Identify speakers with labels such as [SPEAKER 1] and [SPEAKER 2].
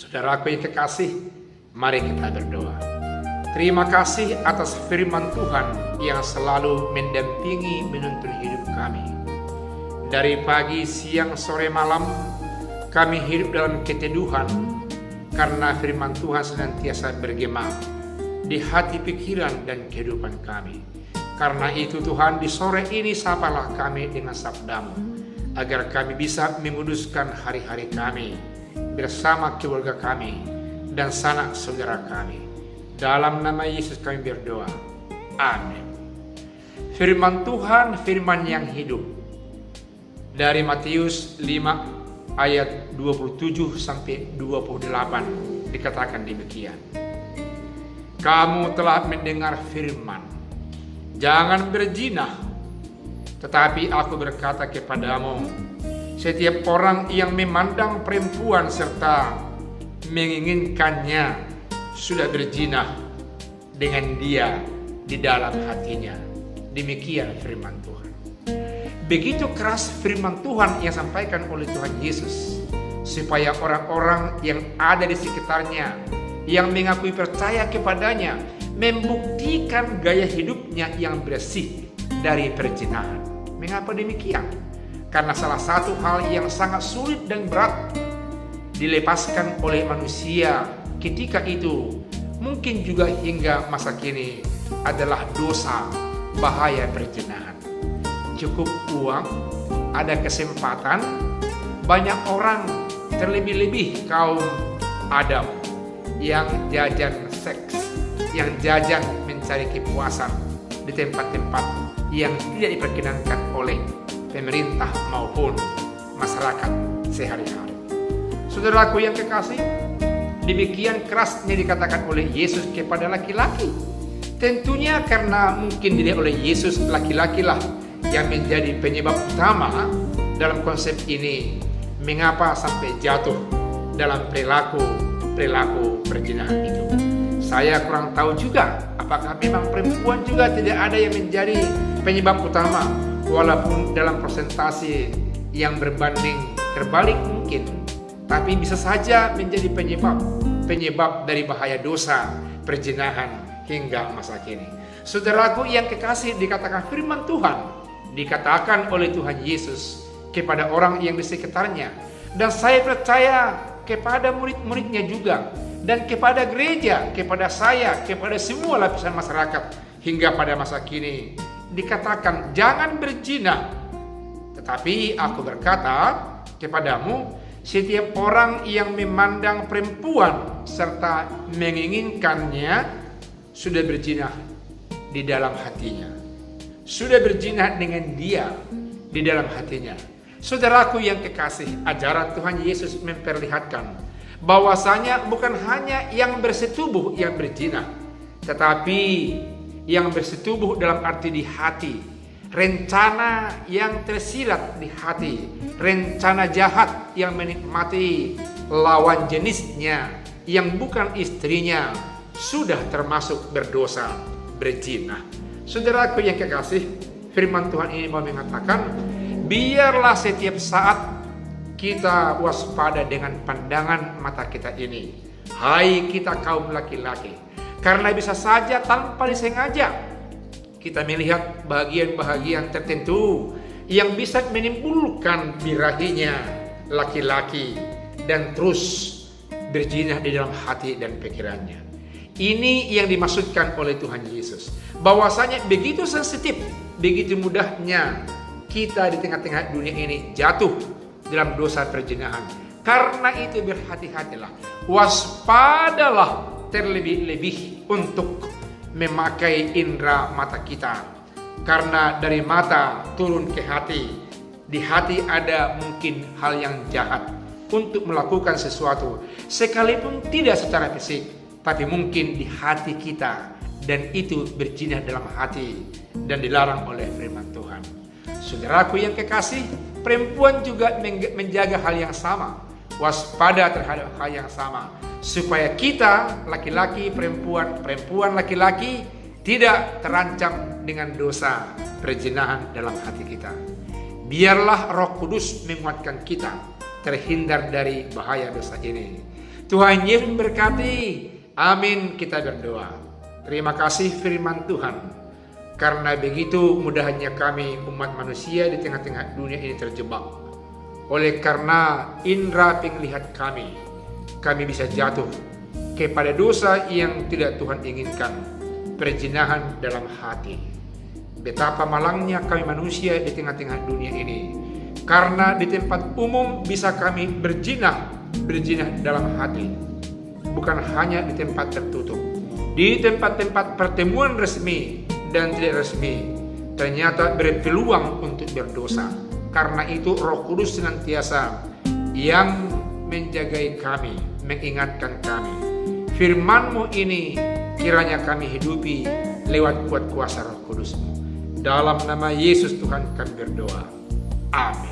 [SPEAKER 1] Saudaraku yang kekasih, mari kita berdoa. Terima kasih atas firman Tuhan yang selalu mendampingi menuntun hidup kami. Dari pagi, siang, sore, malam, kami hidup dalam keteduhan karena firman Tuhan senantiasa bergema di hati, pikiran, dan kehidupan kami. Karena itu Tuhan, di sore ini sapalah kami dengan sabda-Mu, agar kami bisa menguduskan hari-hari kami bersama keluarga kami dan sanak saudara kami. Dalam nama Yesus kami berdoa. Amin. Firman Tuhan, firman yang hidup. Dari Matius 5 ayat 27 sampai 28 dikatakan demikian. Kamu telah mendengar firman, jangan berzina. Tetapi aku berkata kepadamu, setiap orang yang memandang perempuan serta menginginkannya sudah berzina dengan dia di dalam hatinya. Demikian firman Tuhan. Begitu keras firman Tuhan yang disampaikan oleh Tuhan Yesus, supaya orang-orang yang ada di sekitarnya, yang mengakui percaya kepadanya, membuktikan gaya hidupnya yang bersih dari perzinahan. Mengapa demikian? Karena salah satu hal yang sangat sulit dan berat dilepaskan oleh manusia ketika itu, mungkin juga hingga masa kini, adalah dosa, bahaya perzinahan. Cukup uang, ada kesempatan, banyak orang, terlebih-lebih kaum Adam, yang jajan seks, yang jajan mencari kepuasan di tempat-tempat yang tidak diperkenankan oleh pemerintah maupun masyarakat sehari-hari. Saudaraku yang kekasih, demikian kerasnya dikatakan oleh Yesus kepada laki-laki. Tentunya karena mungkin dilihat oleh Yesus, laki-laki lah yang menjadi penyebab utama dalam konsep ini. Mengapa sampai jatuh dalam perilaku perzinahan itu? Saya kurang tahu juga apakah memang perempuan juga tidak ada yang menjadi penyebab utama, walaupun dalam persentase yang berbanding terbalik mungkin, tapi bisa saja menjadi penyebab dari bahaya dosa perzinahan hingga masa kini. Saudaraku yang kekasih, dikatakan firman Tuhan, dikatakan oleh Tuhan Yesus kepada orang yang di sekitarnya, dan saya percaya kepada murid-muridnya juga, dan kepada gereja, kepada saya, kepada semua lapisan masyarakat hingga pada masa kini. Dikatakan jangan berzina. Tetapi aku berkata kepadamu, setiap orang yang memandang perempuan serta menginginkannya sudah berzina di dalam hatinya. Sudah berzina dengan dia di dalam hatinya. Saudaraku yang kekasih, ajaran Tuhan Yesus memperlihatkan bahwasanya bukan hanya yang bersetubuh yang berzina, tetapi yang bersetubuh dalam arti di hati, rencana yang tersirat di hati, rencana jahat yang menikmati lawan jenisnya yang bukan istrinya, sudah termasuk berdosa, berzina. Saudaraku yang kekasih, firman Tuhan ini mau mengatakan, biarlah setiap saat kita waspada dengan pandangan mata kita ini. Hai kita kaum laki-laki, karena bisa saja tanpa disengaja kita melihat bagian-bagian tertentu yang bisa menimbulkan birahinya laki-laki dan terus berzina di dalam hati dan pikirannya. Ini yang dimaksudkan oleh Tuhan Yesus, bahwasanya begitu sensitif, begitu mudahnya kita di tengah-tengah dunia ini jatuh dalam dosa perzinahan. Karena itu berhati-hatilah, waspadalah terlebih-lebih untuk memakai indera mata kita. Karena dari mata turun ke hati, di hati ada mungkin hal yang jahat untuk melakukan sesuatu, sekalipun tidak secara fisik, tapi mungkin di hati kita, dan itu berzina dalam hati dan dilarang oleh firman Tuhan. Saudaraku yang kekasih, perempuan juga menjaga hal yang sama, waspada terhadap hal yang sama, supaya kita laki-laki, perempuan laki-laki tidak terancam dengan dosa perzinahan dalam hati kita. Biarlah Roh Kudus menguatkan kita terhindar dari bahaya dosa ini. Tuhan Yesus memberkati. Amin. Kita berdoa. Terima kasih firman Tuhan. Karena begitu mudahnya kami umat manusia di tengah-tengah dunia ini terjebak. Oleh karena indera penglihat kami bisa jatuh kepada dosa yang tidak Tuhan inginkan, perzinahan dalam hati. Betapa malangnya kami manusia di tengah-tengah dunia ini. Karena di tempat umum bisa kami berzina dalam hati. Bukan hanya di tempat tertutup. Di tempat-tempat pertemuan resmi dan tidak resmi ternyata berpeluang untuk berdosa. Karena itu Roh Kudus senantiasa yang menjagai kami, mengingatkan kami. Firman-Mu ini kiranya kami hidupi lewat kuat kuasa Roh Kudus-Mu. Dalam nama Yesus Tuhan kami berdoa. Amin.